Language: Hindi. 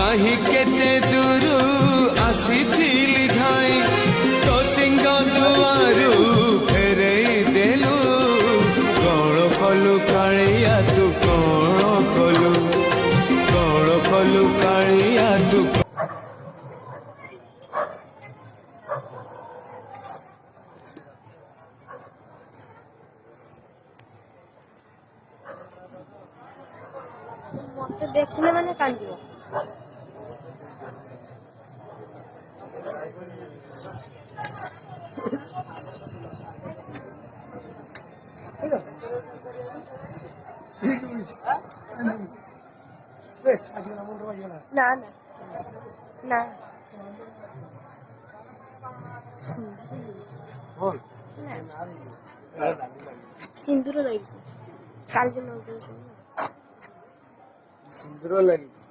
कहीं केते दूर आसीथिली धाई तो सिंह दुआरू फेरे देलु कौन कलु कालिया तू कौन कलु कालिया तू मत देखने माने कांदियो ना ना ना सिंदूर लगी काल जो सुंदर लगी